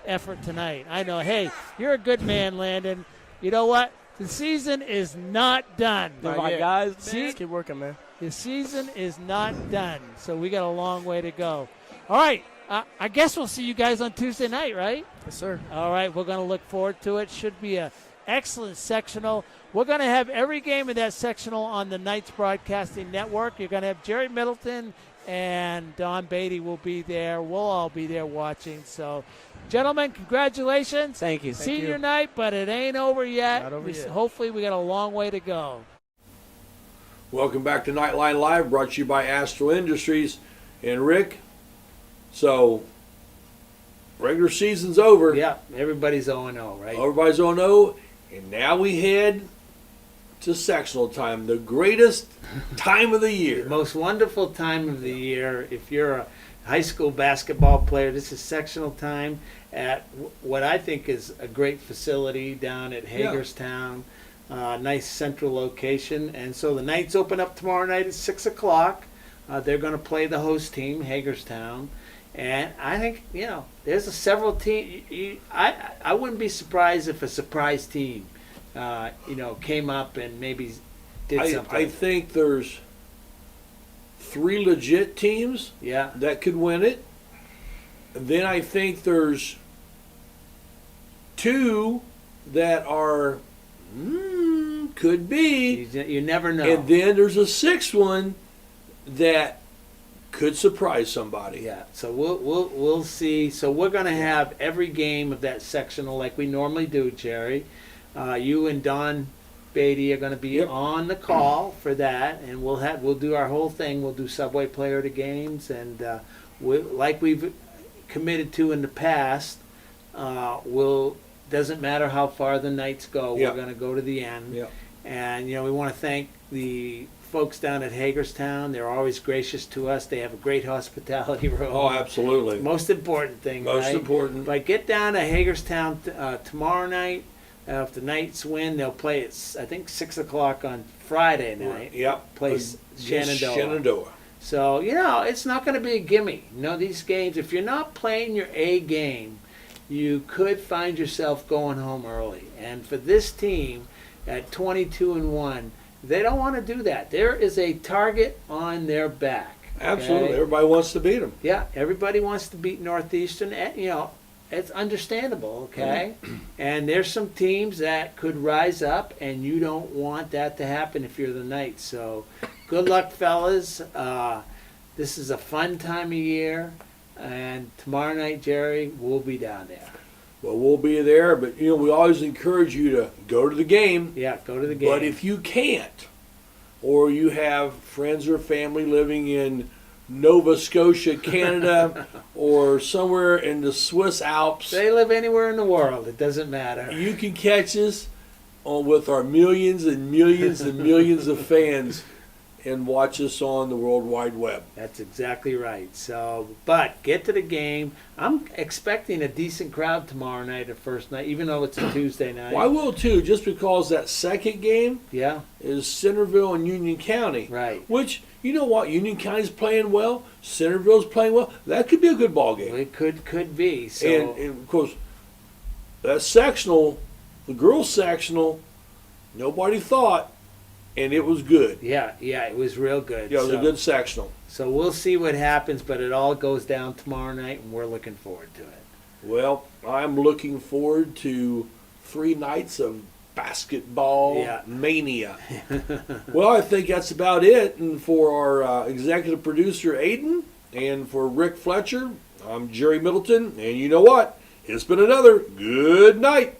effort tonight. I know. Hey, you're a good man, Landon. You know what? The season is not done. Guys, keep working, man. The season is not done, so we got a long way to go. All right, I guess we'll see you guys on Tuesday night, right? Yes, sir. All right, we're going to look forward to it. Should be a excellent sectional. We're going to have every game of that sectional on the Knights Broadcasting Network. You're going to have Jerry Middleton and Don Beatty will be there. We'll all be there watching. So, gentlemen, congratulations. Thank you. Senior night, but it ain't over yet. Not over yet. Hopefully we got a long way to go. Welcome back to Knightline Live, brought to you by Astral Industries. And Rick, so regular season's over. Yeah, everybody's 0-0, right? Everybody's 0-0, and now we head to sectional time, the greatest time of the year. The most wonderful time of the year. If you're a high school basketball player, this is sectional time at what I think is a great facility down at Hagerstown. Nice central location. And so the Knights open up tomorrow night at 6 o'clock. They're going to play the host team, Hagerstown. And I think, there's several teams. I wouldn't be surprised if a surprise team, came up and maybe did something. I think there's 3 legit teams that could win it. And then I think there's 2 that are, could be. You never know. And then there's a 6th one that could surprise somebody. Yeah, so we'll see. So we're going to have every game of that sectional like we normally do, Jerry. You and Don Beatty are going to be on the call for that, and we'll do our whole thing. We'll do Subway Player of the Games, and like we've committed to in the past. Doesn't matter how far the Knights go. We're going to go to the end. Yep. And we want to thank the folks down at Hagerstown. They're always gracious to us. They have a great hospitality room. Oh, absolutely. Most important thing, Most important. But get down to Hagerstown tomorrow night. If the Knights win, they'll play at, I think, 6 o'clock on Friday night. Yep. Place Shenandoah. Shenandoah. So, it's not going to be a gimme. These games, if you're not playing your A game, you could find yourself going home early. And for this team at 22-1, they don't want to do that. There is a target on their back. Okay? Absolutely. Everybody wants to beat them. Yeah, everybody wants to beat Northeastern. And, it's understandable, okay? And there's some teams that could rise up, and you don't want that to happen if you're the Knights. So good luck, fellas. This is a fun time of year. And tomorrow night, Jerry, we'll be down there. Well, we'll be there, but, we always encourage you to go to the game. Yeah, go to the game. But if you can't, or you have friends or family living in Nova Scotia, Canada, or somewhere in the Swiss Alps. They live anywhere in the world. It doesn't matter. You can catch us with our millions and millions and millions of fans and watch us on the World Wide Web. That's exactly right. So, but get to the game. I'm expecting a decent crowd tomorrow night, the first night, even though it's a Tuesday night. Well, I will too, just because that second game is Centerville and Union County. Right. Which, you know what, Union County's playing well, Centerville's playing well. That could be a good ball game. It could be. So. And of course, that sectional, the girls sectional, nobody thought. And it was good. Yeah, it was real good. Yeah, it was a good sectional. So we'll see what happens, but it all goes down tomorrow night, and we're looking forward to it. Well, I'm looking forward to 3 nights of basketball mania. Well, I think that's about it. And for our executive producer, Aiden, and for Rick Fletcher, I'm Jerry Middleton. And you know what? It's been another good night.